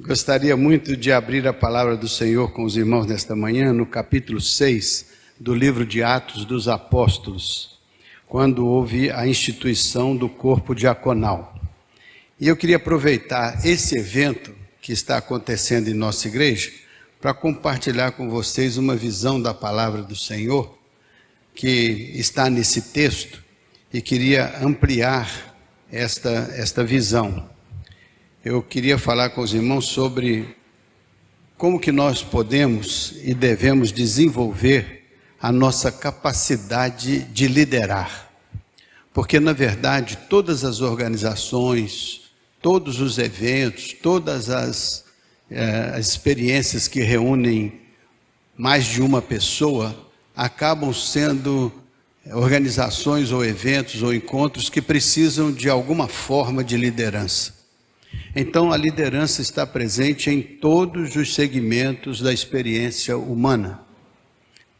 Gostaria muito de abrir a palavra do Senhor com os irmãos nesta manhã, no capítulo 6 do livro de Atos dos Apóstolos, quando houve a instituição do corpo diaconal. E eu queria aproveitar esse evento que está acontecendo em nossa igreja para compartilhar com vocês uma visão da palavra do Senhor que está nesse texto e queria ampliar esta visão. Eu queria falar com os irmãos sobre como que nós podemos e devemos desenvolver a nossa capacidade de liderar. Porque, na verdade, todas as organizações, todos os eventos, todas as experiências que reúnem mais de uma pessoa, acabam sendo organizações ou eventos ou encontros que precisam de alguma forma de liderança. Então, a liderança está presente em todos os segmentos da experiência humana.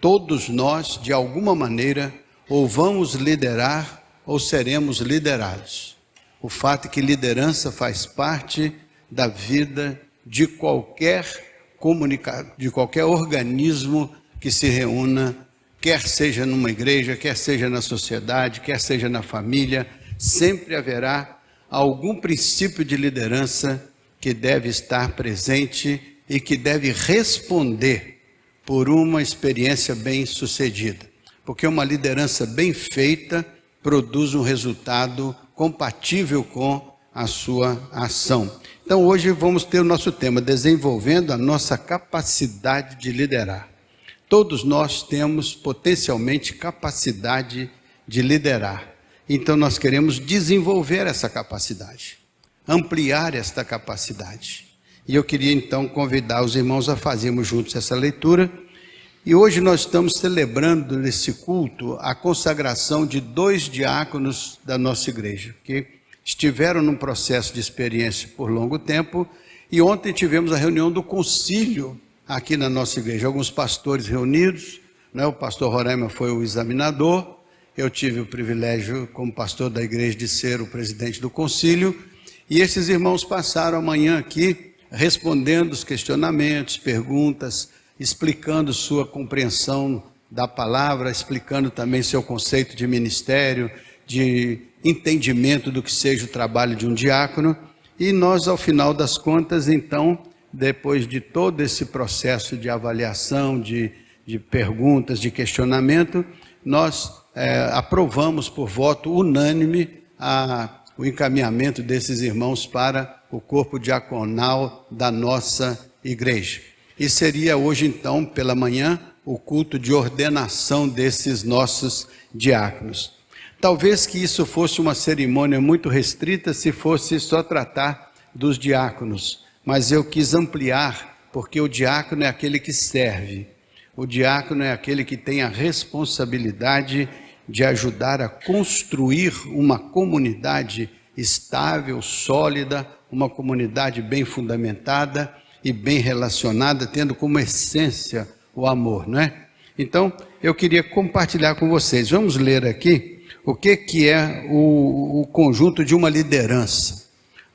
Todos nós, de alguma maneira, ou vamos liderar ou seremos liderados. O fato é que liderança faz parte da vida de qualquer organismo que se reúna, quer seja numa igreja, quer seja na sociedade, quer seja na família, sempre haverá algum princípio de liderança que deve estar presente e que deve responder por uma experiência bem-sucedida. Porque uma liderança bem feita produz um resultado compatível com a sua ação. Então hoje vamos ter o nosso tema, desenvolvendo a nossa capacidade de liderar. Todos nós temos potencialmente capacidade de liderar. Então nós queremos desenvolver essa capacidade, ampliar esta capacidade. E eu queria então convidar os irmãos a fazermos juntos essa leitura. E hoje nós estamos celebrando nesse culto a consagração de 2 diáconos da nossa igreja, que estiveram num processo de experiência por longo tempo. E ontem tivemos a reunião do concílio aqui na nossa igreja, alguns pastores reunidos, né? O pastor Roraima foi o examinador. Eu tive o privilégio, como pastor da igreja, de ser o presidente do concílio, e esses irmãos passaram a manhã aqui, respondendo os questionamentos, perguntas, explicando sua compreensão da palavra, explicando também seu conceito de ministério, de entendimento do que seja o trabalho de um diácono, e nós, ao final das contas, então, depois de todo esse processo de avaliação, de perguntas, de questionamento, nós aprovamos por voto unânime o encaminhamento desses irmãos para o corpo diaconal da nossa igreja. E seria hoje então, pela manhã, o culto de ordenação desses nossos diáconos. Talvez que isso fosse uma cerimônia muito restrita se fosse só tratar dos diáconos, mas eu quis ampliar, porque o diácono é aquele que serve. O diácono é aquele que tem a responsabilidade de ajudar a construir uma comunidade estável, sólida, uma comunidade bem fundamentada e bem relacionada, tendo como essência o amor, não é? Então, eu queria compartilhar com vocês. Vamos ler aqui o que é o conjunto de uma liderança.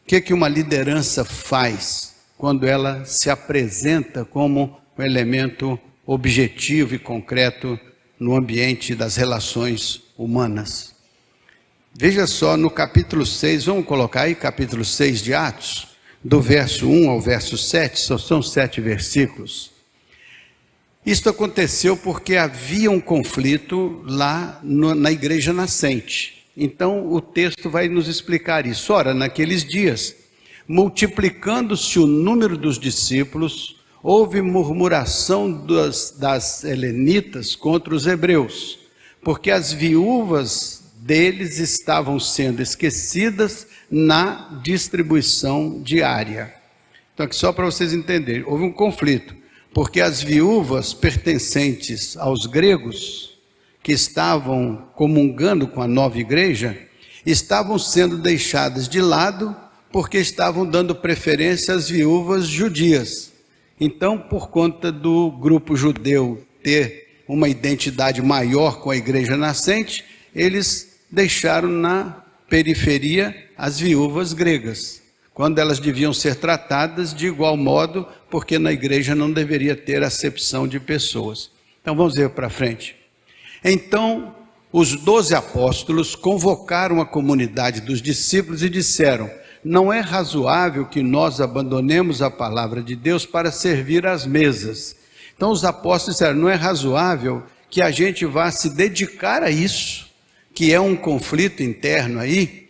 O que uma liderança faz quando ela se apresenta como um elemento objetivo e concreto no ambiente das relações humanas. Veja só, no capítulo 6, vamos colocar aí capítulo 6 de Atos, do verso 1 ao verso 7, só são 7 versículos. Isto aconteceu porque havia um conflito lá na igreja nascente. Então o texto vai nos explicar isso. Ora, naqueles dias, multiplicando-se o número dos discípulos, houve murmuração das helenitas contra os hebreus, porque as viúvas deles estavam sendo esquecidas na distribuição diária. Então aqui só para vocês entenderem, houve um conflito, porque as viúvas pertencentes aos gregos, que estavam comungando com a nova igreja, estavam sendo deixadas de lado, porque estavam dando preferência às viúvas judias. Então, por conta do grupo judeu ter uma identidade maior com a igreja nascente, eles deixaram na periferia as viúvas gregas. quando elas deviam ser tratadas de igual modo, porque na igreja não deveria ter acepção de pessoas. Então vamos ver para frente. Então, os 12 apóstolos convocaram a comunidade dos discípulos e disseram: não é razoável que nós abandonemos a palavra de Deus para servir às mesas. Então os apóstolos disseram: não é razoável que a gente vá se dedicar a isso, que é um conflito interno aí,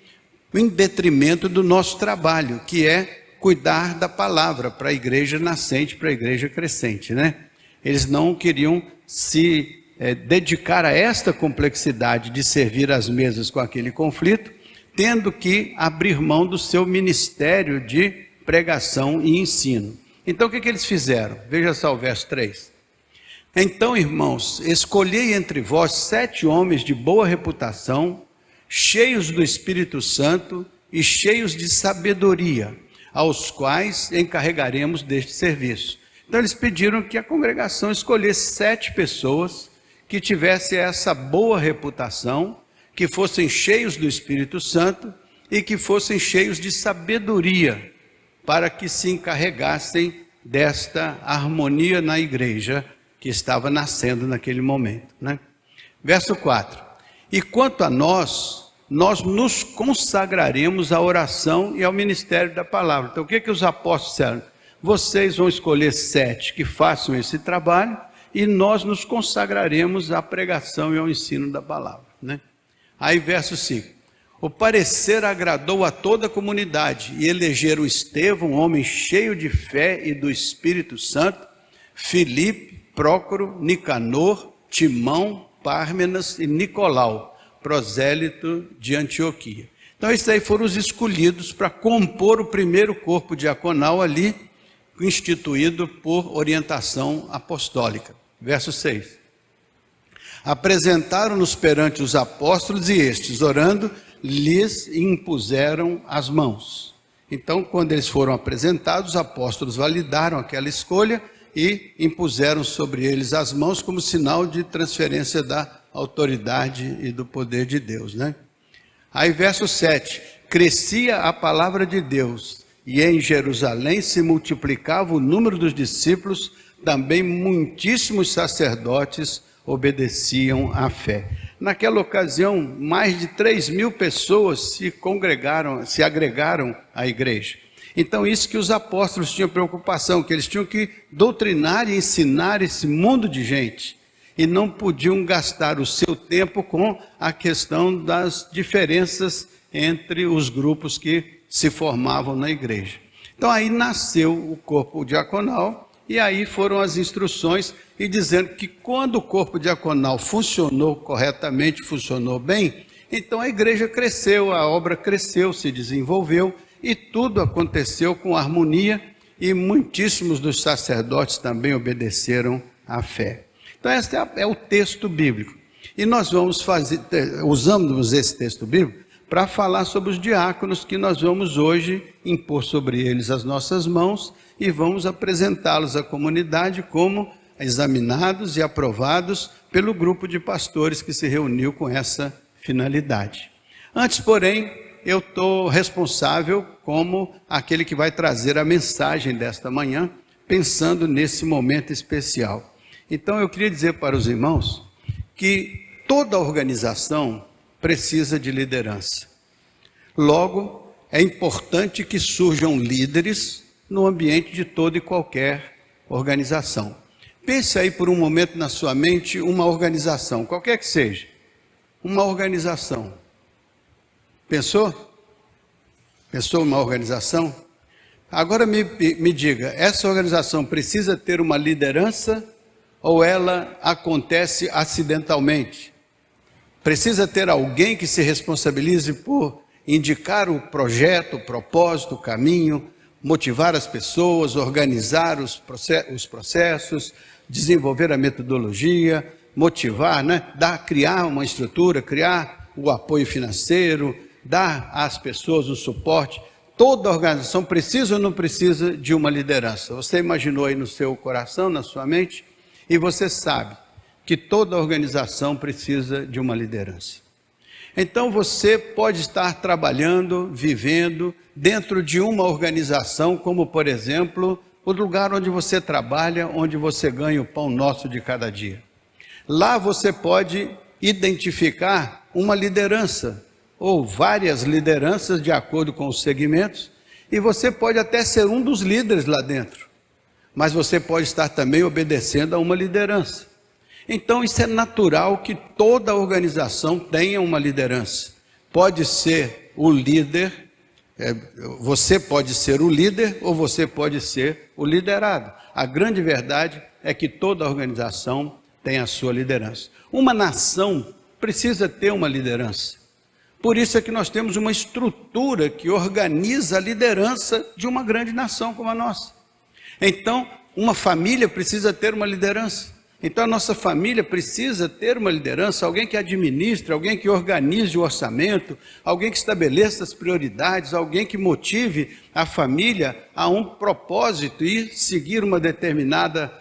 em detrimento do nosso trabalho, que é cuidar da palavra para a igreja nascente, para a igreja crescente, né? Eles não queriam se dedicar a esta complexidade de servir às mesas com aquele conflito, tendo que abrir mão do seu ministério de pregação e ensino. Então o que eles fizeram? Veja só o verso 3. Então, irmãos, escolhei entre vós 7 homens de boa reputação, cheios do Espírito Santo e cheios de sabedoria, aos quais encarregaremos deste serviço. Então eles pediram que a congregação escolhesse 7 pessoas que tivessem essa boa reputação, que fossem cheios do Espírito Santo e que fossem cheios de sabedoria, para que se encarregassem desta harmonia na igreja que estava nascendo naquele momento, né? Verso 4. E quanto a nós nos consagraremos à oração e ao ministério da palavra. Então o que os apóstolos disseram? Vocês vão escolher 7 que façam esse trabalho e nós nos consagraremos à pregação e ao ensino da palavra, né? Aí verso 5. O parecer agradou a toda a comunidade e elegeram Estevão, um homem cheio de fé e do Espírito Santo, Filipe, Prócoro, Nicanor, Timão, Pármenas e Nicolau, prosélito de Antioquia. Então esses aí foram os escolhidos para compor o primeiro corpo diaconal ali, instituído por orientação apostólica. Verso 6. Apresentaram-nos perante os apóstolos e estes, orando, lhes impuseram as mãos. Então, quando eles foram apresentados, os apóstolos validaram aquela escolha e impuseram sobre eles as mãos como sinal de transferência da autoridade e do poder de Deus, né? Aí verso 7, crescia a palavra de Deus e em Jerusalém se multiplicava o número dos discípulos, também muitíssimos sacerdotes obedeciam à fé. Naquela ocasião, mais de 3.000 pessoas se agregaram à igreja. Então isso que os apóstolos tinham preocupação, que eles tinham que doutrinar e ensinar esse mundo de gente, e não podiam gastar o seu tempo com a questão das diferenças entre os grupos que se formavam na igreja. Então aí nasceu o corpo diaconal, e aí foram as instruções, e dizendo que quando o corpo diaconal funcionou corretamente, funcionou bem, então a igreja cresceu, a obra cresceu, se desenvolveu, e tudo aconteceu com harmonia, e muitíssimos dos sacerdotes também obedeceram à fé. Então esse é o texto bíblico. E nós usamos esse texto bíblico para falar sobre os diáconos, que nós vamos hoje impor sobre eles as nossas mãos e vamos apresentá-los à comunidade como examinados e aprovados pelo grupo de pastores que se reuniu com essa finalidade. Antes, porém, eu estou responsável como aquele que vai trazer a mensagem desta manhã, pensando nesse momento especial. Então eu queria dizer para os irmãos que toda organização precisa de liderança. Logo, é importante que surjam líderes no ambiente de toda e qualquer organização. Pense aí por um momento na sua mente uma organização, qualquer que seja, uma organização. Pensou? Pensou uma organização? Agora me diga, essa organização precisa ter uma liderança ou ela acontece acidentalmente? Precisa ter alguém que se responsabilize por indicar o projeto, o propósito, o caminho, motivar as pessoas, organizar os processos, desenvolver a metodologia, motivar, né? Criar uma estrutura, criar o apoio financeiro, dar às pessoas o suporte. Toda organização precisa ou não precisa de uma liderança? Você imaginou aí no seu coração, na sua mente? E você sabe que toda organização precisa de uma liderança. Então você pode estar trabalhando, vivendo dentro de uma organização, como por exemplo, o lugar onde você trabalha, onde você ganha o pão nosso de cada dia. Lá você pode identificar uma liderança, ou várias lideranças de acordo com os segmentos, e você pode até ser um dos líderes lá dentro, mas você pode estar também obedecendo a uma liderança. Então isso é natural que toda organização tenha uma liderança. Pode ser o líder, você pode ser o líder ou você pode ser o liderado. A grande verdade é que toda organização tem a sua liderança. Uma nação precisa ter uma liderança. Por isso é que nós temos uma estrutura que organiza a liderança de uma grande nação como a nossa. Então, uma família precisa ter uma liderança. Então, a nossa família precisa ter uma liderança, alguém que administre, alguém que organize o orçamento, alguém que estabeleça as prioridades, alguém que motive a família a um propósito e seguir uma determinada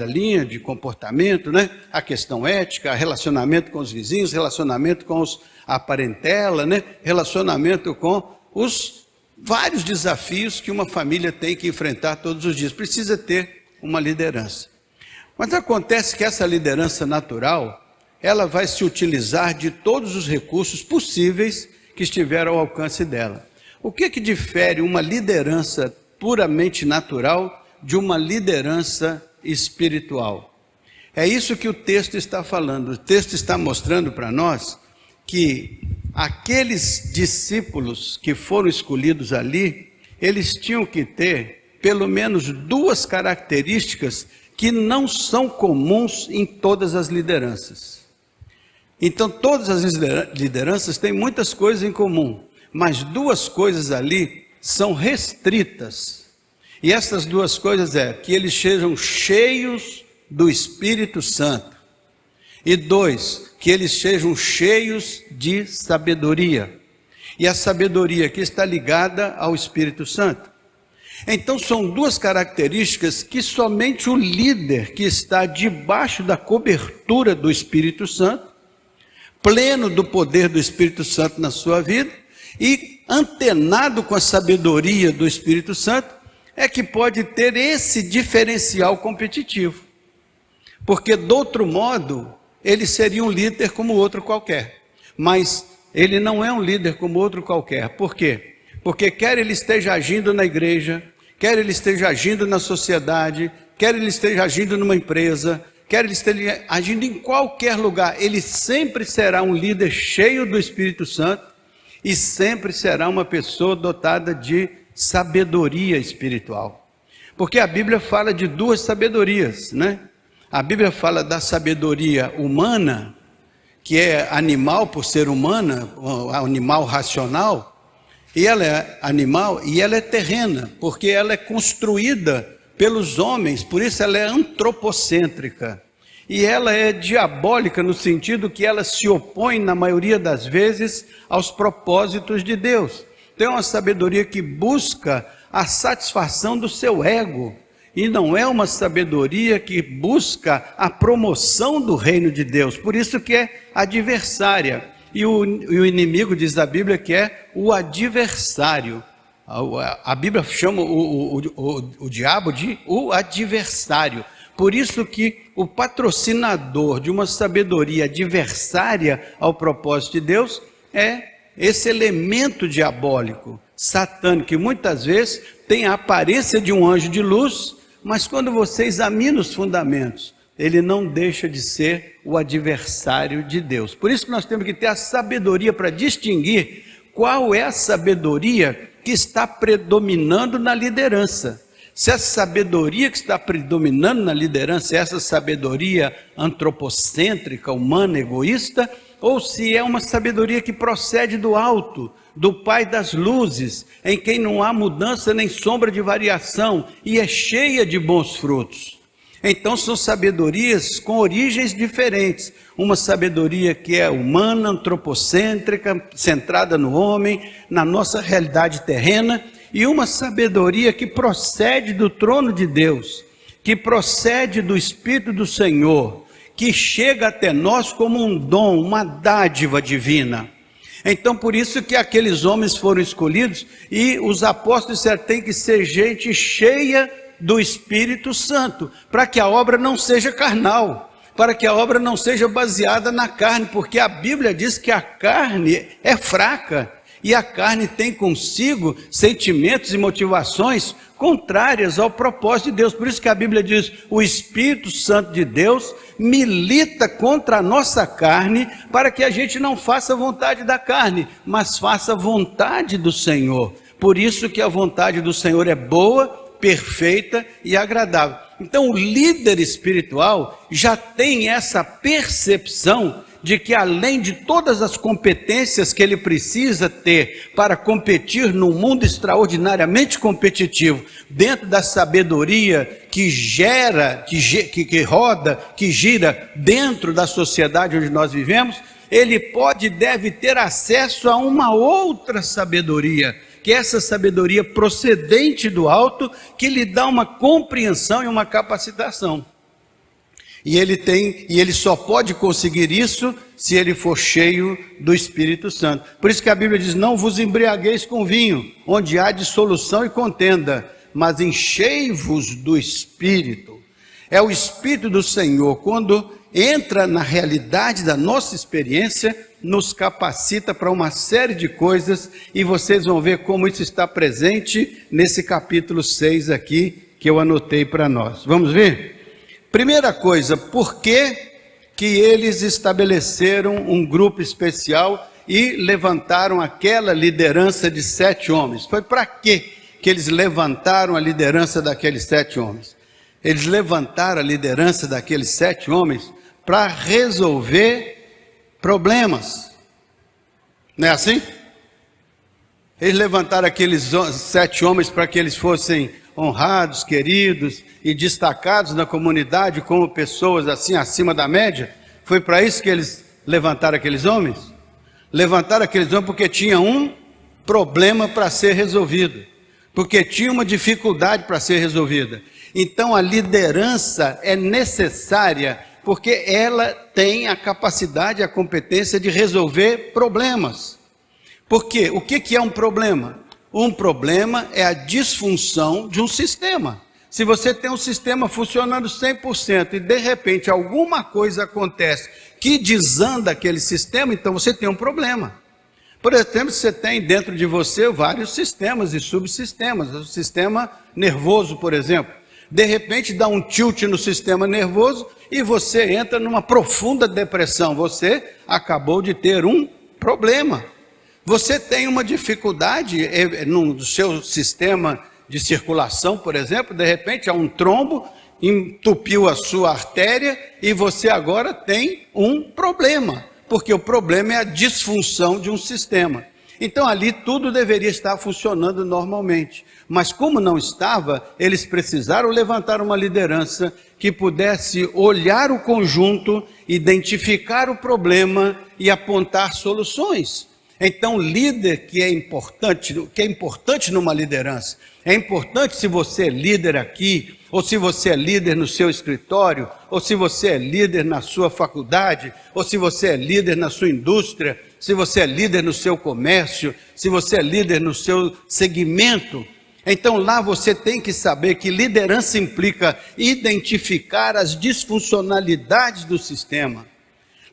linha de comportamento, né? A questão ética, relacionamento com os vizinhos, relacionamento com a parentela, né? Relacionamento com os vários desafios que uma família tem que enfrentar todos os dias. Precisa ter uma liderança. Mas acontece que essa liderança natural, ela vai se utilizar de todos os recursos possíveis que estiver ao alcance dela. O que difere uma liderança puramente natural de uma liderança espiritual? É isso que o texto está falando. O texto está mostrando para nós que aqueles discípulos que foram escolhidos ali, eles tinham que ter pelo menos duas características que não são comuns em todas as lideranças. Então, todas as lideranças têm muitas coisas em comum, mas duas coisas ali são restritas. E essas duas coisas é que eles sejam cheios do Espírito Santo. E dois, que eles sejam cheios de sabedoria. E a sabedoria que está ligada ao Espírito Santo. Então são duas características que somente o líder que está debaixo da cobertura do Espírito Santo, pleno do poder do Espírito Santo na sua vida e antenado com a sabedoria do Espírito Santo, é que pode ter esse diferencial competitivo. Porque do outro modo, ele seria um líder como outro qualquer. Mas ele não é um líder como outro qualquer. Por quê? Porque quer ele esteja agindo na igreja, quer ele esteja agindo na sociedade, quer ele esteja agindo numa empresa, quer ele esteja agindo em qualquer lugar, ele sempre será um líder cheio do Espírito Santo e sempre será uma pessoa dotada de sabedoria espiritual. Porque a Bíblia fala de duas sabedorias, né? A Bíblia fala da sabedoria humana, que é animal por ser humana, animal racional, e ela é animal e ela é terrena, porque ela é construída pelos homens, por isso ela é antropocêntrica. E ela é diabólica no sentido que ela se opõe, na maioria das vezes, aos propósitos de Deus. Tem uma sabedoria que busca a satisfação do seu ego, e não é uma sabedoria que busca a promoção do reino de Deus, por isso que é adversária. E o inimigo, diz a Bíblia, que é o adversário. A Bíblia chama o diabo de o adversário. Por isso que o patrocinador de uma sabedoria adversária ao propósito de Deus é esse elemento diabólico, satânico, que muitas vezes tem a aparência de um anjo de luz, mas quando você examina os fundamentos, ele não deixa de ser o adversário de Deus. Por isso que nós temos que ter a sabedoria para distinguir qual é a sabedoria que está predominando na liderança. Se a sabedoria que está predominando na liderança é essa sabedoria antropocêntrica, humana, egoísta, ou se é uma sabedoria que procede do alto, do Pai das luzes, em quem não há mudança nem sombra de variação e é cheia de bons frutos. Então são sabedorias com origens diferentes. Uma sabedoria que é humana, antropocêntrica, centrada no homem, na nossa realidade terrena, e uma sabedoria que procede do trono de Deus, que procede do Espírito do Senhor, que chega até nós como um dom, uma dádiva divina. Então, por isso que aqueles homens foram escolhidos, e os apóstolos disseram, tem que ser gente cheia do Espírito Santo, para que a obra não seja carnal, para que a obra não seja baseada na carne, porque a Bíblia diz que a carne é fraca, e a carne tem consigo sentimentos e motivações contrárias ao propósito de Deus. Por isso que a Bíblia diz, o Espírito Santo de Deus milita contra a nossa carne, para que a gente não faça a vontade da carne, mas faça a vontade do Senhor. Por isso que a vontade do Senhor é boa, perfeita e agradável. Então o líder espiritual já tem essa percepção de que, além de todas as competências que ele precisa ter para competir num mundo extraordinariamente competitivo, dentro da sabedoria que gera, que roda, que gira dentro da sociedade onde nós vivemos, ele pode e deve ter acesso a uma outra sabedoria, que é essa sabedoria procedente do alto, que lhe dá uma compreensão e uma capacitação. E ele só pode conseguir isso se ele for cheio do Espírito Santo. Por isso que a Bíblia diz, não vos embriagueis com vinho, onde há dissolução e contenda, mas enchei-vos do Espírito. É o Espírito do Senhor, quando entra na realidade da nossa experiência, nos capacita para uma série de coisas, e vocês vão ver como isso está presente nesse capítulo 6 aqui, que eu anotei para nós. Vamos ver? Primeira coisa, por que eles estabeleceram um grupo especial e levantaram aquela liderança de 7 homens? Foi para que eles levantaram a liderança daqueles 7 homens? Eles levantaram a liderança daqueles 7 homens para resolver problemas. Não é assim? Eles levantaram aqueles 7 homens para que eles fossem honrados, queridos e destacados na comunidade como pessoas assim acima da média. Foi para isso que eles levantaram aqueles homens? Levantaram aqueles homens porque tinha um problema para ser resolvido, porque tinha uma dificuldade para ser resolvida. Então a liderança é necessária, porque ela tem a capacidade, a competência de resolver problemas. Porque o que é um problema? Um problema é a disfunção de um sistema. Se você tem um sistema funcionando 100% e de repente alguma coisa acontece que desanda aquele sistema, então você tem um problema. Por exemplo, você tem dentro de você vários sistemas e subsistemas. O sistema nervoso, por exemplo, de repente dá um tilt no sistema nervoso e você entra numa profunda depressão. Você acabou de ter um problema. Você tem uma dificuldade no seu sistema de circulação, por exemplo, de repente há um trombo, entupiu a sua artéria e você agora tem um problema, porque o problema é a disfunção de um sistema. Então ali tudo deveria estar funcionando normalmente, mas como não estava, eles precisaram levantar uma liderança que pudesse olhar o conjunto, identificar o problema e apontar soluções. Então, líder que é importante numa liderança, é importante se você é líder aqui, ou se você é líder no seu escritório, ou se você é líder na sua faculdade, ou se você é líder na sua indústria, se você é líder no seu comércio, se você é líder no seu segmento. Então lá você tem que saber que liderança implica identificar as disfuncionalidades do sistema.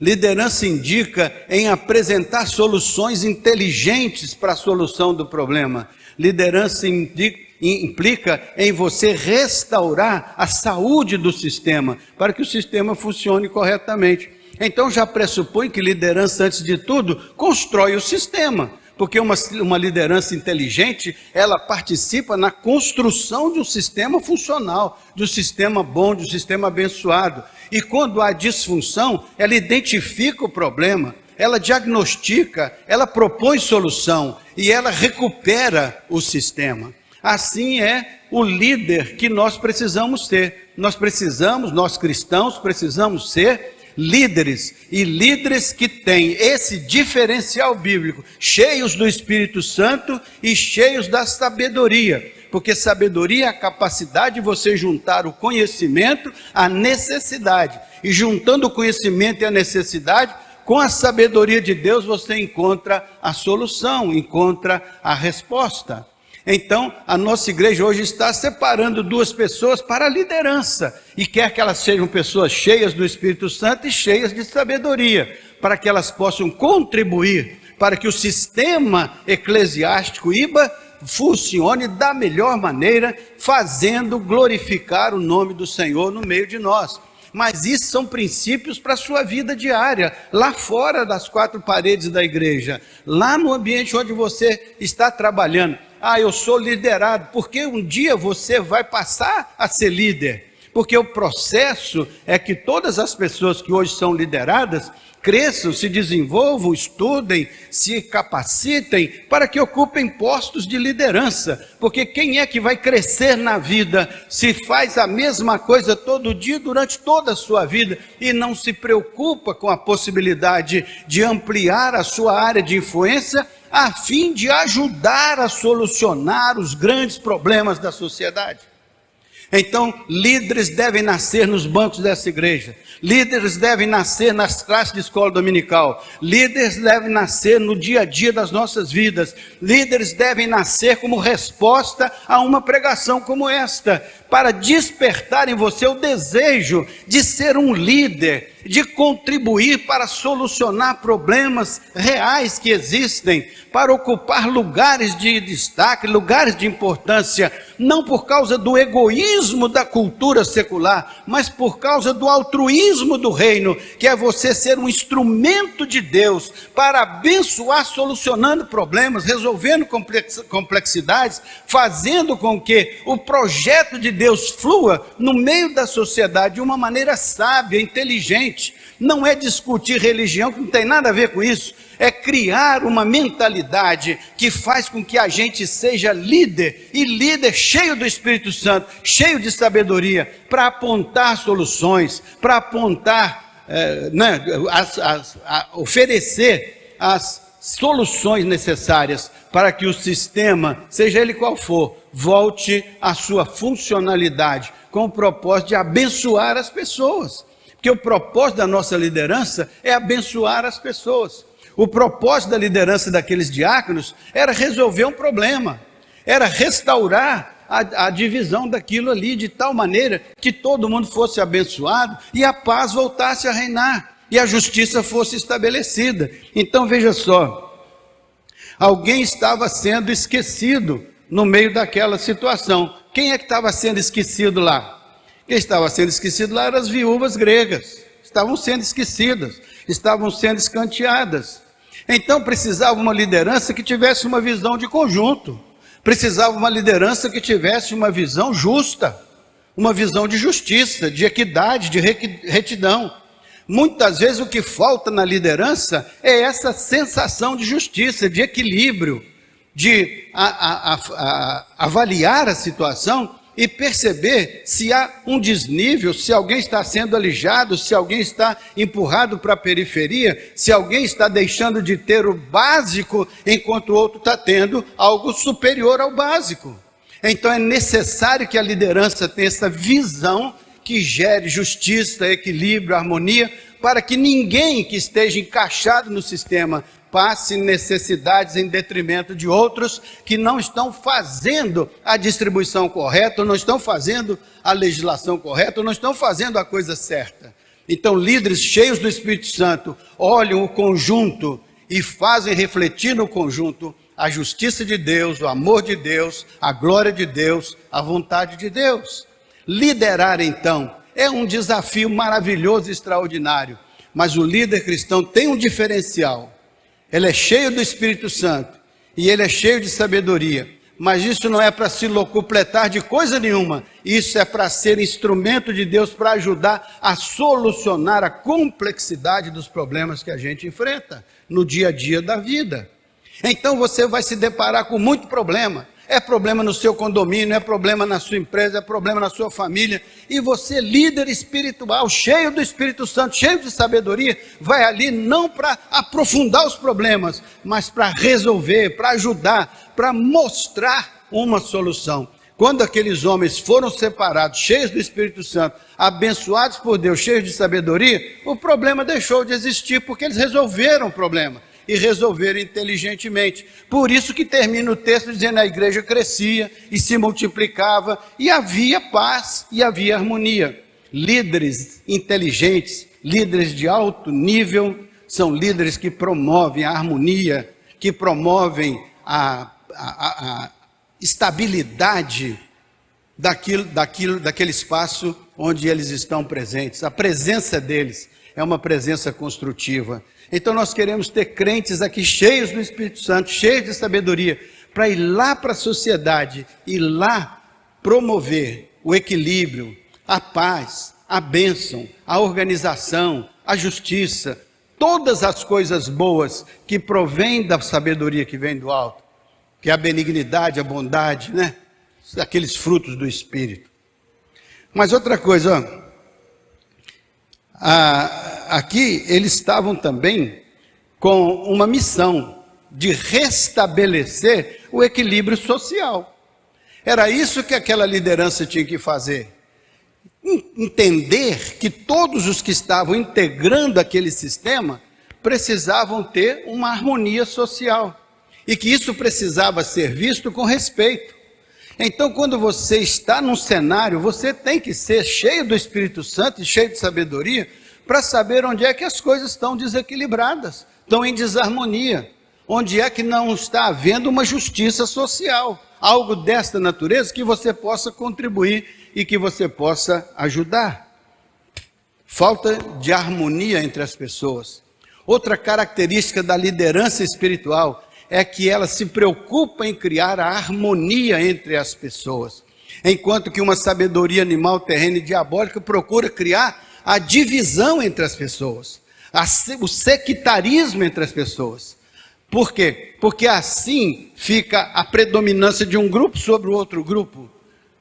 Liderança indica em apresentar soluções inteligentes para a solução do problema. Liderança implica em você restaurar a saúde do sistema, para que o sistema funcione corretamente. Então já pressupõe que liderança, antes de tudo, constrói o sistema. Porque uma liderança inteligente, ela participa na construção de um sistema funcional, de um sistema bom, de um sistema abençoado. E quando há disfunção, ela identifica o problema, ela diagnostica, ela propõe solução e ela recupera o sistema. Assim é o líder que nós precisamos ter. Nós cristãos, precisamos ser líderes, e líderes que têm esse diferencial bíblico, cheios do Espírito Santo e cheios da sabedoria, porque sabedoria é a capacidade de você juntar o conhecimento à necessidade, e juntando o conhecimento e a necessidade, com a sabedoria de Deus você encontra a solução, encontra a resposta. Então, a nossa igreja hoje está separando duas pessoas para a liderança, e quer que elas sejam pessoas cheias do Espírito Santo e cheias de sabedoria, para que elas possam contribuir para que o sistema eclesiástico IBA funcione da melhor maneira, fazendo glorificar o nome do Senhor no meio de nós. Mas isso são princípios para a sua vida diária, lá fora das quatro paredes da igreja, lá no ambiente onde você está trabalhando. Eu sou liderado, porque um dia você vai passar a ser líder, porque o processo é que todas as pessoas que hoje são lideradas cresçam, se desenvolvam, estudem, se capacitem para que ocupem postos de liderança, porque quem é que vai crescer na vida se faz a mesma coisa todo dia durante toda a sua vida e não se preocupa com a possibilidade de ampliar a sua área de influência a fim de ajudar a solucionar os grandes problemas da sociedade? Então, líderes devem nascer nos bancos dessa igreja, líderes devem nascer nas classes de escola dominical, líderes devem nascer no dia a dia das nossas vidas, líderes devem nascer como resposta a uma pregação como esta, para despertar em você o desejo de ser um líder, de contribuir para solucionar problemas reais que existem, para ocupar lugares de destaque, lugares de importância, não por causa do egoísmo da cultura secular, mas por causa do altruísmo do reino, que é você ser um instrumento de Deus para abençoar, solucionando problemas, resolvendo complexidades, fazendo com que o projeto de Deus flua no meio da sociedade de uma maneira sábia, inteligente. Não é discutir religião, que não tem nada a ver com isso, é criar uma mentalidade que faz com que a gente seja líder, e líder cheio do Espírito Santo, cheio de sabedoria, para apontar soluções, para apontar, oferecer as soluções necessárias para que o sistema, seja ele qual for, volte à sua funcionalidade, com o propósito de abençoar as pessoas. Porque o propósito da nossa liderança é abençoar as pessoas. O propósito da liderança daqueles diáconos era resolver um problema, era restaurar a divisão daquilo ali, de tal maneira que todo mundo fosse abençoado e a paz voltasse a reinar e a justiça fosse estabelecida. Então veja só, alguém estava sendo esquecido no meio daquela situação. Quem é que estava sendo esquecido lá? Quem estava sendo esquecido lá eram as viúvas gregas, estavam sendo esquecidas, estavam sendo escanteadas. Então precisava uma liderança que tivesse uma visão de conjunto, precisava uma liderança que tivesse uma visão justa, uma visão de justiça, de equidade, de retidão. Muitas vezes o que falta na liderança é essa sensação de justiça, de equilíbrio, de avaliar a situação e perceber se há um desnível, se alguém está sendo alijado, se alguém está empurrado para a periferia, se alguém está deixando de ter o básico, enquanto o outro está tendo algo superior ao básico. Então é necessário que a liderança tenha essa visão que gere justiça, equilíbrio, harmonia, para que ninguém que esteja encaixado no sistema passe necessidades em detrimento de outros que não estão fazendo a distribuição correta, ou não estão fazendo a legislação correta, ou não estão fazendo a coisa certa. Então, líderes cheios do Espírito Santo olham o conjunto e fazem refletir no conjunto a justiça de Deus, o amor de Deus, a glória de Deus, a vontade de Deus. Liderar, então, é um desafio maravilhoso e extraordinário, mas o líder cristão tem um diferencial. Ele é cheio do Espírito Santo e ele é cheio de sabedoria, mas isso não é para se locupletar de coisa nenhuma, isso é para ser instrumento de Deus para ajudar a solucionar a complexidade dos problemas que a gente enfrenta no dia a dia da vida. Então você vai se deparar com muito problema. É problema no seu condomínio, é problema na sua empresa, é problema na sua família. E você, líder espiritual, cheio do Espírito Santo, cheio de sabedoria, vai ali não para aprofundar os problemas, mas para resolver, para ajudar, para mostrar uma solução. quando aqueles homens foram separados, cheios do Espírito Santo, abençoados por Deus, cheios de sabedoria, o problema deixou de existir, porque eles resolveram o problema, e resolveram inteligentemente. Por isso que termina o texto dizendo: a igreja crescia e se multiplicava, e havia paz e havia harmonia. Líderes inteligentes, líderes de alto nível, são líderes que promovem a harmonia, que promovem a estabilidade daquele espaço onde eles estão presentes. A presença deles é uma presença construtiva. Então nós queremos ter crentes aqui cheios do Espírito Santo, cheios de sabedoria, para ir lá para a sociedade, ir lá promover o equilíbrio, a paz, a bênção, a organização, a justiça, todas as coisas boas que provêm da sabedoria que vem do alto, que é a benignidade, a bondade, né? Aqueles frutos do Espírito. Mas outra coisa, ó, aqui eles estavam também com uma missão de restabelecer o equilíbrio social. Era isso que aquela liderança tinha que fazer. Entender que todos os que estavam integrando aquele sistema precisavam ter uma harmonia social e que isso precisava ser visto com respeito. Então, quando você está num cenário, você tem que ser cheio do Espírito Santo e cheio de sabedoria para saber onde é que as coisas estão desequilibradas, estão em desarmonia, onde é que não está havendo uma justiça social, algo desta natureza que você possa contribuir e que você possa ajudar. Falta de harmonia entre as pessoas. Outra característica da liderança espiritual é que ela se preocupa em criar a harmonia entre as pessoas, enquanto que uma sabedoria animal, terrena e diabólica procura criar a divisão entre as pessoas, o sectarismo entre as pessoas. Por quê? Porque assim fica a predominância de um grupo sobre o outro grupo,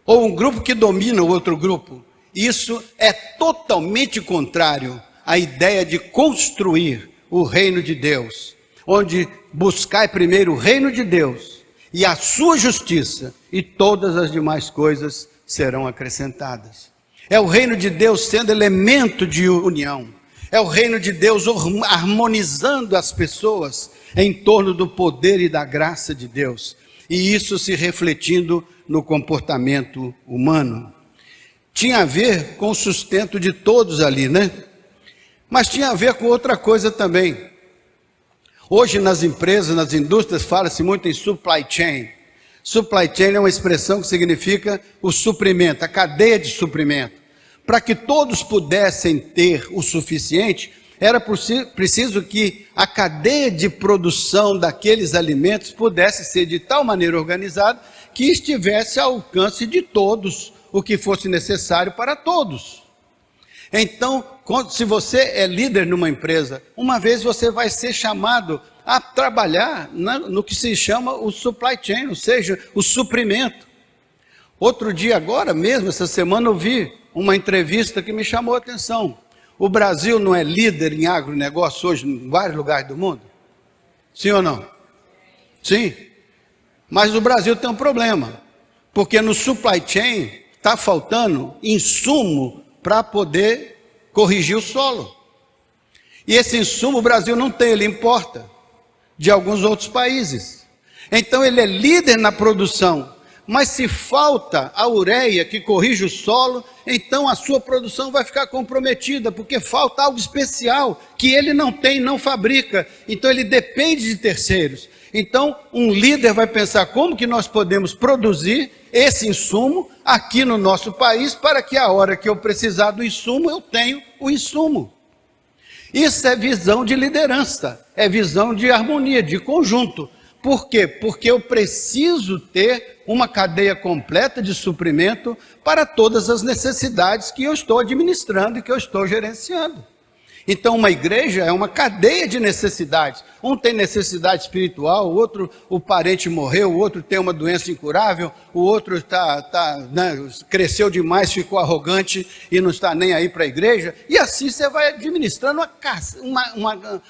ou um grupo que domina o outro grupo. Isso é totalmente contrário à ideia de construir o reino de Deus, onde buscai primeiro o reino de Deus e a sua justiça, e todas as demais coisas serão acrescentadas. É o reino de Deus sendo elemento de união, é o reino de Deus harmonizando as pessoas em torno do poder e da graça de Deus, e isso se refletindo no comportamento humano. Tinha a ver com o sustento de todos ali, né? Mas tinha a ver com outra coisa também. Hoje nas empresas, nas indústrias, fala-se muito em supply chain. Supply chain é uma expressão que significa o suprimento, a cadeia de suprimento. Para que todos pudessem ter o suficiente, era preciso que a cadeia de produção daqueles alimentos pudesse ser de tal maneira organizada que estivesse ao alcance de todos, o que fosse necessário para todos. Então, se você é líder numa empresa, uma vez você vai ser chamado a trabalhar no que se chama o supply chain, ou seja, o suprimento. Outro dia, agora mesmo, essa semana, eu vi uma entrevista que me chamou a atenção. O Brasil não é líder em agronegócio hoje em vários lugares do mundo? Sim ou não? Sim. Mas o Brasil tem um problema, porque no supply chain está faltando insumo para poder corrigir o solo. E esse insumo o Brasil não tem, ele importa de alguns outros países. Então ele é líder na produção, mas se falta a ureia que corrige o solo, então a sua produção vai ficar comprometida, porque falta algo especial que ele não tem, não fabrica. Então ele depende de terceiros. Então um líder vai pensar como que nós podemos produzir esse insumo aqui no nosso país, para que a hora que eu precisar do insumo, eu tenho o insumo. Isso é visão de liderança, é visão de harmonia, de conjunto. Por quê? Porque eu preciso ter uma cadeia completa de suprimento para todas as necessidades que eu estou administrando e que eu estou gerenciando. Então uma igreja é uma cadeia de necessidades. Um tem necessidade espiritual, o outro, o parente morreu, o outro tem uma doença incurável, o outro cresceu demais, ficou arrogante e não está nem aí para a igreja. E assim você vai administrando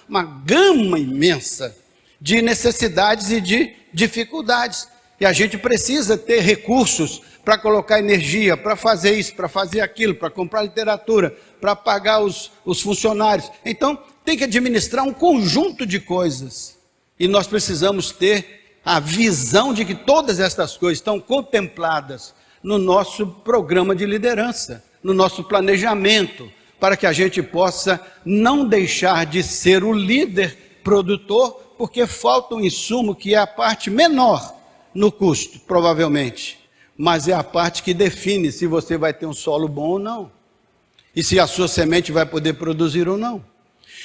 uma gama imensa de necessidades e de dificuldades. E a gente precisa ter recursos para colocar energia, para fazer isso, para fazer aquilo, para comprar literatura, para pagar os funcionários. Então, tem que administrar um conjunto de coisas. E nós precisamos ter a visão de que todas estas coisas estão contempladas no nosso programa de liderança, no nosso planejamento, para que a gente possa não deixar de ser o líder produtor, porque falta um insumo que é a parte menor no custo, provavelmente, mas é a parte que define se você vai ter um solo bom ou não, e se a sua semente vai poder produzir ou não.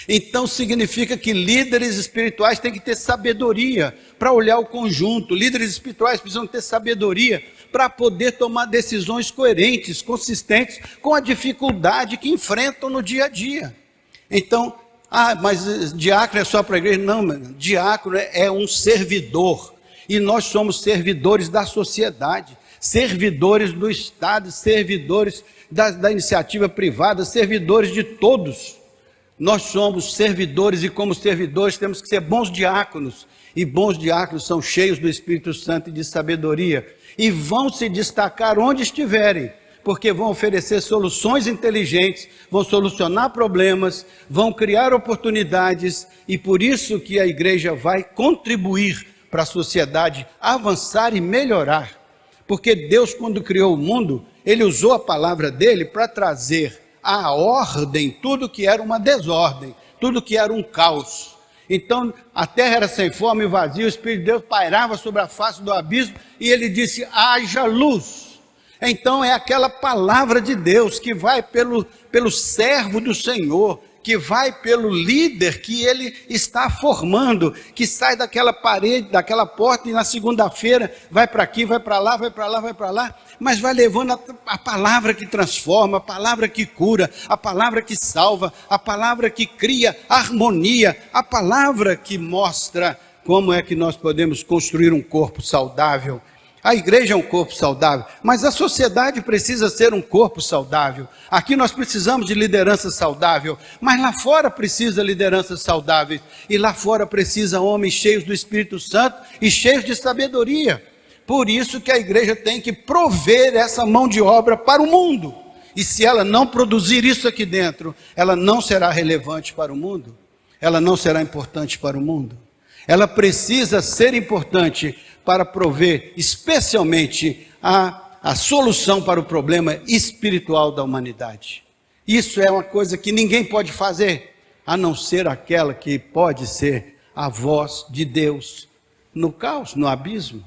Então significa que líderes espirituais têm que ter sabedoria para olhar o conjunto. Líderes espirituais precisam ter sabedoria para poder tomar decisões coerentes, consistentes com a dificuldade que enfrentam no dia a dia. Então, mas diácono é só para a igreja? Não, diácono é um servidor, e nós somos servidores da sociedade, servidores do Estado, servidores da iniciativa privada, servidores de todos. Nós somos servidores, e como servidores temos que ser bons diáconos, e bons diáconos são cheios do Espírito Santo e de sabedoria, e vão se destacar onde estiverem, porque vão oferecer soluções inteligentes, vão solucionar problemas, vão criar oportunidades, e por isso que a igreja vai contribuir para a sociedade avançar e melhorar, porque Deus, quando criou o mundo, Ele usou a palavra dele para trazer a ordem, tudo que era uma desordem, tudo que era um caos. Então a terra era sem forma e vazia, o Espírito de Deus pairava sobre a face do abismo, e ele disse: haja luz. Então é aquela palavra de Deus que vai pelo servo do Senhor, que vai pelo líder que ele está formando, que sai daquela parede, daquela porta, e na segunda-feira vai para aqui, vai para lá, vai para lá, vai para lá, mas vai levando a palavra que transforma, a palavra que cura, a palavra que salva, a palavra que cria harmonia, a palavra que mostra como é que nós podemos construir um corpo saudável. A igreja é um corpo saudável, mas a sociedade precisa ser um corpo saudável. Aqui nós precisamos de liderança saudável, mas lá fora precisa lideranças saudáveis, e lá fora precisa homens cheios do Espírito Santo e cheios de sabedoria. Por isso que a igreja tem que prover essa mão de obra para o mundo, e se ela não produzir isso aqui dentro, ela não será relevante para o mundo, ela não será importante para o mundo. Ela precisa ser importante para prover especialmente a solução para o problema espiritual da humanidade. Isso é uma coisa que ninguém pode fazer, a não ser aquela que pode ser a voz de Deus no caos, no abismo.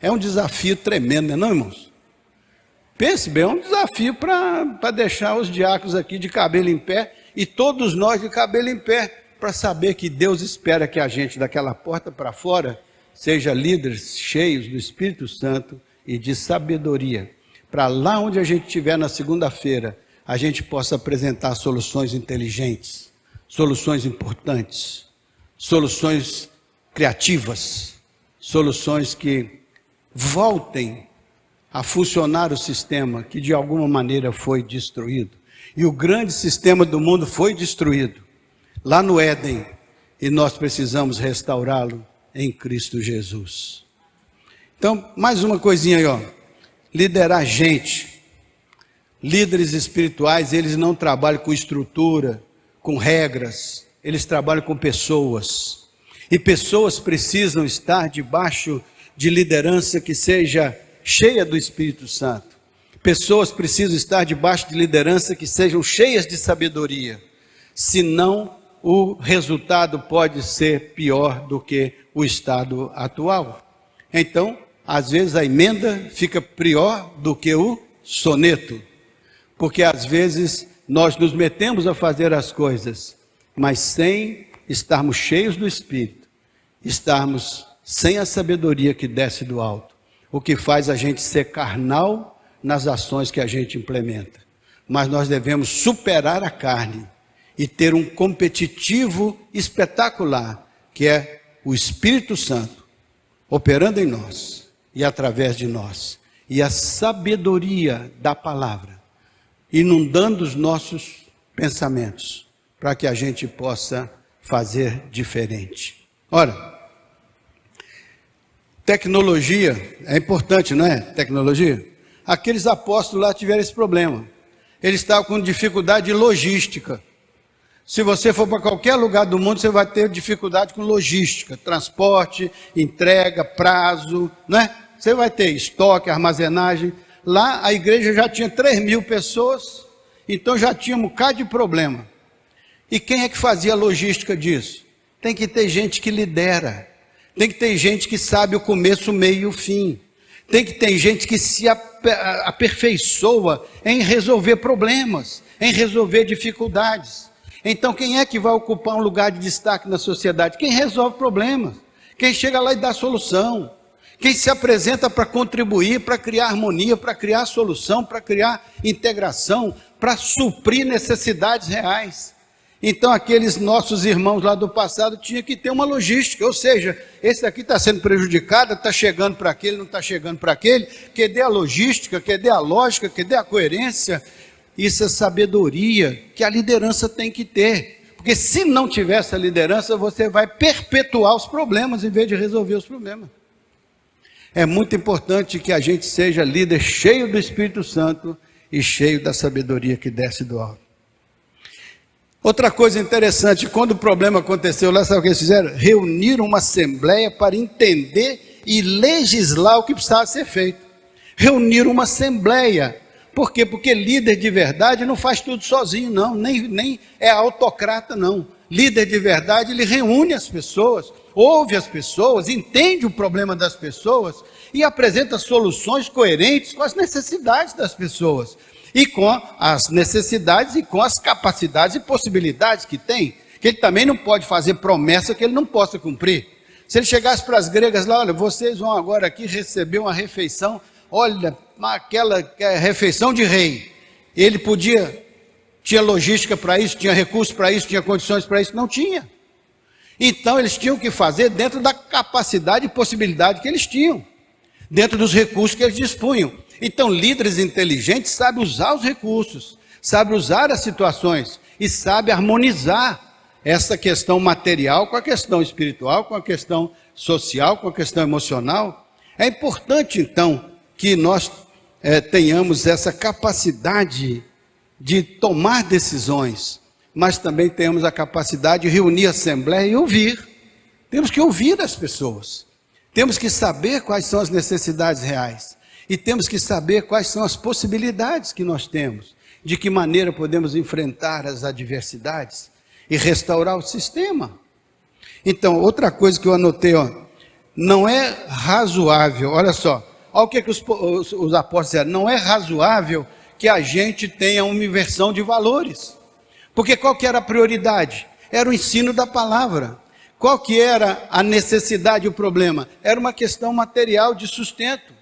É um desafio tremendo, não é, irmãos? Pense bem, é um desafio para deixar os diáconos aqui de cabelo em pé, e todos nós de cabelo em pé, para saber que Deus espera que a gente, daquela porta para fora, seja líderes cheios do Espírito Santo e de sabedoria, para lá onde a gente estiver na segunda-feira, a gente possa apresentar soluções inteligentes, soluções importantes, soluções criativas, soluções que voltem a funcionar o sistema que de alguma maneira foi destruído. E o grande sistema do mundo foi destruído lá no Éden, e nós precisamos restaurá-lo em Cristo Jesus. Então, mais uma coisinha aí, ó. Liderar gente. Líderes espirituais, eles não trabalham com estrutura, com regras, eles trabalham com pessoas. E pessoas precisam estar debaixo de liderança que seja cheia do Espírito Santo. Pessoas precisam estar debaixo de liderança que sejam cheias de sabedoria. Senão, o resultado pode ser pior do que o estado atual. Então, às vezes a emenda fica pior do que o soneto, porque às vezes nós nos metemos a fazer as coisas, mas sem estarmos cheios do Espírito, estarmos sem a sabedoria que desce do alto, o que faz a gente ser carnal nas ações que a gente implementa. Mas nós devemos superar a carne e ter um competitivo espetacular, que é o Espírito Santo operando em nós e através de nós, e a sabedoria da palavra inundando os nossos pensamentos, para que a gente possa fazer diferente. Ora, Tecnologia é importante, não é? Tecnologia. Aqueles apóstolos lá tiveram esse problema. Eles estavam com dificuldade de logística. Se você for para qualquer lugar do mundo, você vai ter dificuldade com logística, transporte, entrega, prazo, não é? Você vai ter estoque, armazenagem. Lá a igreja já tinha 3.000 pessoas, então já tinha um bocado de problema. E quem é que fazia a logística disso? Tem que ter gente que lidera. Tem que ter gente que sabe o começo, o meio e o fim. Tem que ter gente que se aperfeiçoa em resolver problemas, em resolver dificuldades. Então quem é que vai ocupar um lugar de destaque na sociedade? Quem resolve problemas, quem chega lá e dá solução, quem se apresenta para contribuir, para criar harmonia, para criar solução, para criar integração, para suprir necessidades reais. Então aqueles nossos irmãos lá do passado tinham que ter uma logística, ou seja, esse aqui está sendo prejudicado, está chegando para aquele, não está chegando para aquele, que dê a logística, que dê a lógica, que dê a coerência. Isso é sabedoria que a liderança tem que ter, porque se não tiver essa liderança, você vai perpetuar os problemas em vez de resolver os problemas. É muito importante que a gente seja líder cheio do Espírito Santo e cheio da sabedoria que desce do alto. Outra coisa interessante, quando o problema aconteceu lá, sabe o que eles fizeram? Reuniram uma assembleia para entender e legislar o que precisava ser feito. Reuniram uma assembleia. Por quê? Porque líder de verdade não faz tudo sozinho, não, nem é autocrata, não. Líder de verdade, ele reúne as pessoas, ouve as pessoas, entende o problema das pessoas e apresenta soluções coerentes com as necessidades das pessoas. E com as necessidades e com as capacidades e possibilidades que tem, que ele também não pode fazer promessa que ele não possa cumprir. Se ele chegasse para as gregas lá, olha, vocês vão agora aqui receber uma refeição, olha, aquela refeição de rei. Ele tinha logística para isso, tinha recursos para isso, tinha condições para isso? Não tinha. Então eles tinham que fazer dentro da capacidade e possibilidade que eles tinham, dentro dos recursos que eles dispunham. Então, líderes inteligentes sabem usar os recursos, sabem usar as situações e sabem harmonizar essa questão material com a questão espiritual, com a questão social, com a questão emocional. É importante, então, que nós tenhamos essa capacidade de tomar decisões, mas também temos a capacidade de reunir a assembleia e ouvir. Temos que ouvir as pessoas, temos que saber quais são as necessidades reais. E temos que saber quais são as possibilidades que nós temos, de que maneira podemos enfrentar as adversidades e restaurar o sistema. Então, outra coisa que eu anotei, não é razoável, olha só, olha o que os apóstolos disseram, não é razoável que a gente tenha uma inversão de valores. Porque qual que era a prioridade? Era o ensino da palavra. Qual que era a necessidade e o problema? Era uma questão material de sustento.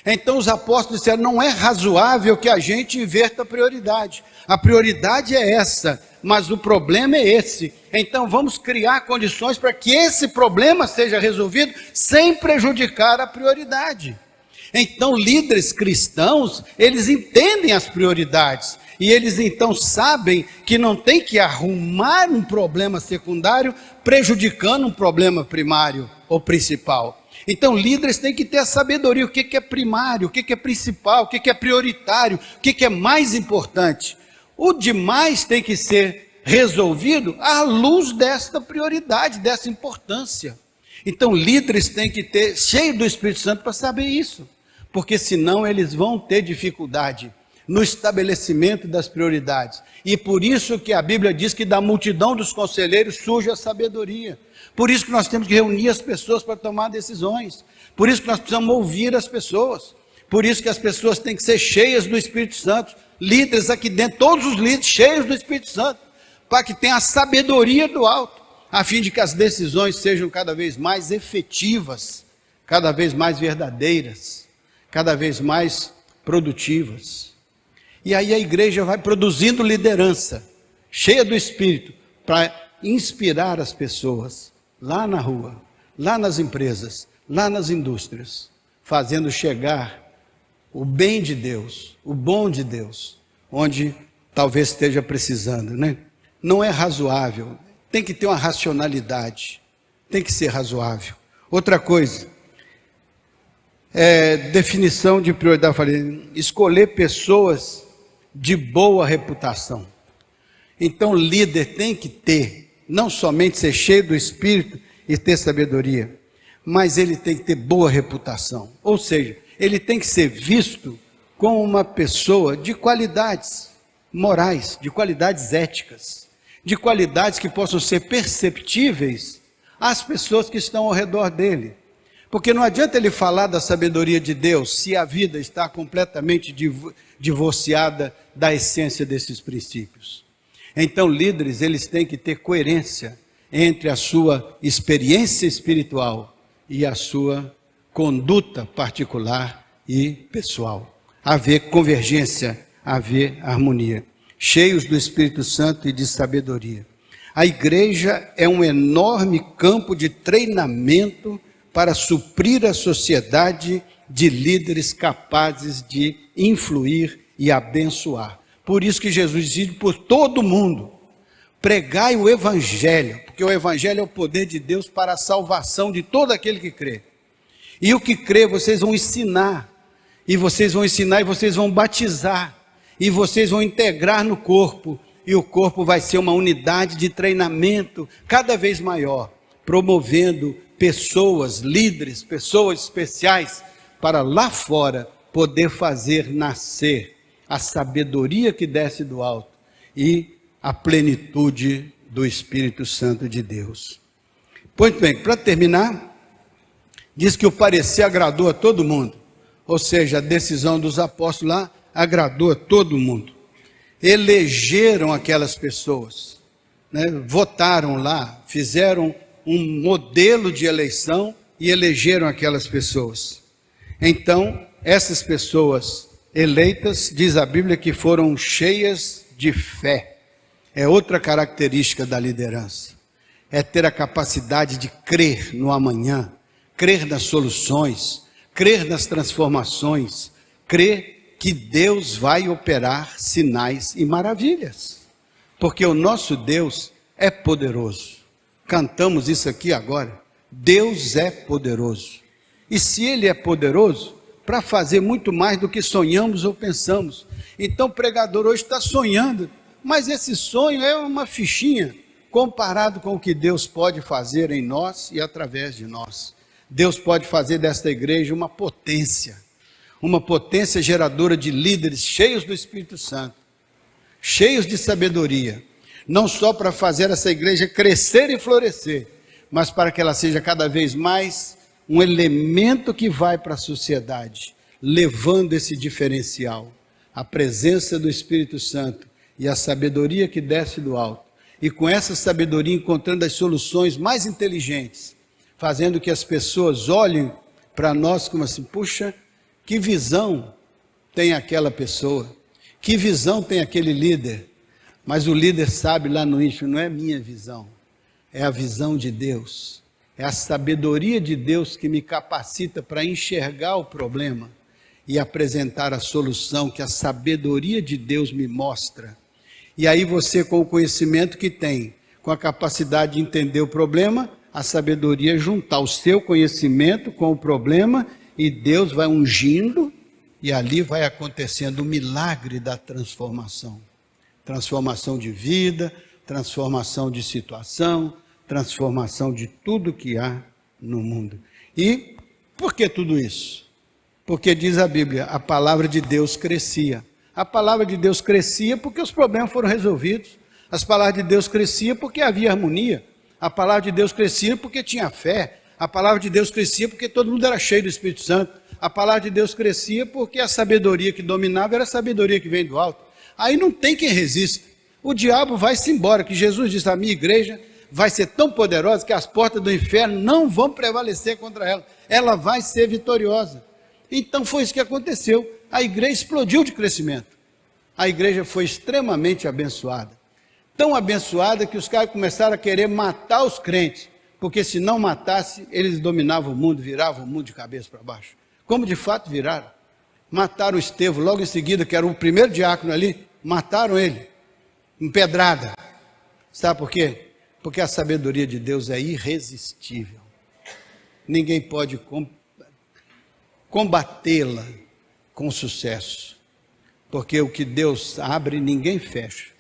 Então os apóstolos disseram, não é razoável que a gente inverta a prioridade. A prioridade é essa, mas o problema é esse. Então vamos criar condições para que esse problema seja resolvido sem prejudicar a prioridade. Então líderes cristãos, eles entendem as prioridades. E eles então sabem que não tem que arrumar um problema secundário prejudicando um problema primário ou principal. Então líderes têm que ter a sabedoria, o que é primário, o que é principal, o que é prioritário, o que é mais importante. O demais tem que ser resolvido à luz desta prioridade, dessa importância. Então líderes têm que ter, cheio do Espírito Santo para saber isso, porque senão eles vão ter dificuldade no estabelecimento das prioridades. E por isso que a Bíblia diz que da multidão dos conselheiros surge a sabedoria. Por isso que nós temos que reunir as pessoas para tomar decisões. Por isso que nós precisamos ouvir as pessoas. Por isso que as pessoas têm que ser cheias do Espírito Santo. Líderes aqui dentro, todos os líderes cheios do Espírito Santo, para que tenham a sabedoria do alto, a fim de que as decisões sejam cada vez mais efetivas, cada vez mais verdadeiras, cada vez mais produtivas. E aí a igreja vai produzindo liderança, cheia do Espírito, para inspirar as pessoas lá na rua, lá nas empresas, lá nas indústrias, fazendo chegar o bem de Deus, o bom de Deus, onde talvez esteja precisando, né? Não é razoável, tem que ter uma racionalidade, tem que ser razoável. Outra coisa, Definição de prioridade, eu falei, escolher pessoas de boa reputação. Então, líder tem que ter, não somente ser cheio do Espírito e ter sabedoria, mas ele tem que ter boa reputação. Ou seja, ele tem que ser visto como uma pessoa de qualidades morais, de qualidades éticas, de qualidades que possam ser perceptíveis às pessoas que estão ao redor dele. Porque não adianta ele falar da sabedoria de Deus se a vida está completamente divorciada da essência desses princípios. Então, líderes, eles têm que ter coerência entre a sua experiência espiritual e a sua conduta particular e pessoal. Haver convergência, haver harmonia. Cheios do Espírito Santo e de sabedoria. A igreja é um enorme campo de treinamento para suprir a sociedade de líderes capazes de influir e abençoar. Por isso que Jesus diz por todo mundo, pregai o Evangelho, porque o Evangelho é o poder de Deus para a salvação de todo aquele que crê. E o que crê, vocês vão ensinar, e vocês vão batizar, e vocês vão integrar no corpo, e o corpo vai ser uma unidade de treinamento cada vez maior, promovendo pessoas, líderes, pessoas especiais, para lá fora poder fazer nascer a sabedoria que desce do alto e a plenitude do Espírito Santo de Deus. Pois bem, para terminar, diz que o parecer agradou a todo mundo, ou seja, a decisão dos apóstolos lá agradou a todo mundo. Elegeram aquelas pessoas, votaram lá, fizeram um modelo de eleição e elegeram aquelas pessoas. Então, essas pessoas eleitas, diz a Bíblia que foram cheias de fé. É outra característica da liderança. É ter a capacidade de crer no amanhã, crer nas soluções, crer nas transformações, crer que Deus vai operar sinais e maravilhas. Porque o nosso Deus é poderoso. Cantamos isso aqui agora. Deus é poderoso. E se Ele é poderoso, para fazer muito mais do que sonhamos ou pensamos. Então o pregador hoje está sonhando, mas esse sonho é uma fichinha, comparado com o que Deus pode fazer em nós e através de nós. Deus pode fazer desta igreja uma potência geradora de líderes cheios do Espírito Santo, cheios de sabedoria, não só para fazer essa igreja crescer e florescer, mas para que ela seja cada vez mais um elemento que vai para a sociedade, levando esse diferencial, a presença do Espírito Santo e a sabedoria que desce do alto, e com essa sabedoria encontrando as soluções mais inteligentes, fazendo que as pessoas olhem para nós como assim, puxa, que visão tem aquela pessoa, que visão tem aquele líder. Mas o líder sabe lá no íntimo, não é minha visão, é a visão de Deus, é a sabedoria de Deus que me capacita para enxergar o problema e apresentar a solução que a sabedoria de Deus me mostra. E aí você, com o conhecimento que tem, com a capacidade de entender o problema, a sabedoria é juntar o seu conhecimento com o problema e Deus vai ungindo e ali vai acontecendo o milagre da transformação. Transformação de vida, transformação de situação, transformação de tudo que há no mundo. E por que tudo isso? Porque diz a Bíblia, a palavra de Deus crescia. A palavra de Deus crescia porque os problemas foram resolvidos. As palavras de Deus crescia porque havia harmonia. A palavra de Deus crescia porque tinha fé. A palavra de Deus crescia porque todo mundo era cheio do Espírito Santo. A palavra de Deus crescia porque a sabedoria que dominava era a sabedoria que vem do alto. Aí não tem quem resista. O diabo vai-se embora, que Jesus disse, a minha igreja vai ser tão poderosa que as portas do inferno não vão prevalecer contra ela. Ela vai ser vitoriosa. Então foi isso que aconteceu. A igreja explodiu de crescimento. A igreja foi extremamente abençoada. Tão abençoada que os caras começaram a querer matar os crentes. Porque se não matasse, eles dominavam o mundo, viravam o mundo de cabeça para baixo. Como de fato viraram. Mataram o Estevão logo em seguida, que era o primeiro diácono ali. Mataram ele, em pedrada. Sabe por quê? Porque a sabedoria de Deus é irresistível. Ninguém pode combatê-la com sucesso. Porque o que Deus abre, ninguém fecha.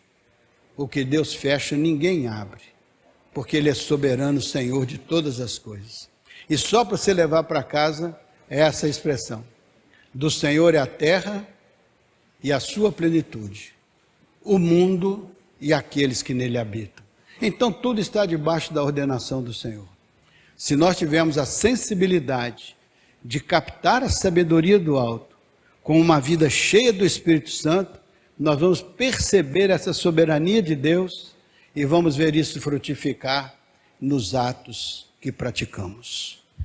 O que Deus fecha, ninguém abre. Porque Ele é soberano, Senhor de todas as coisas. E só para você levar para casa é essa expressão: do Senhor é a terra e a sua plenitude, o mundo e aqueles que nele habitam. Então tudo está debaixo da ordenação do Senhor. Se nós tivermos a sensibilidade de captar a sabedoria do alto, com uma vida cheia do Espírito Santo, nós vamos perceber essa soberania de Deus e vamos ver isso frutificar nos atos que praticamos.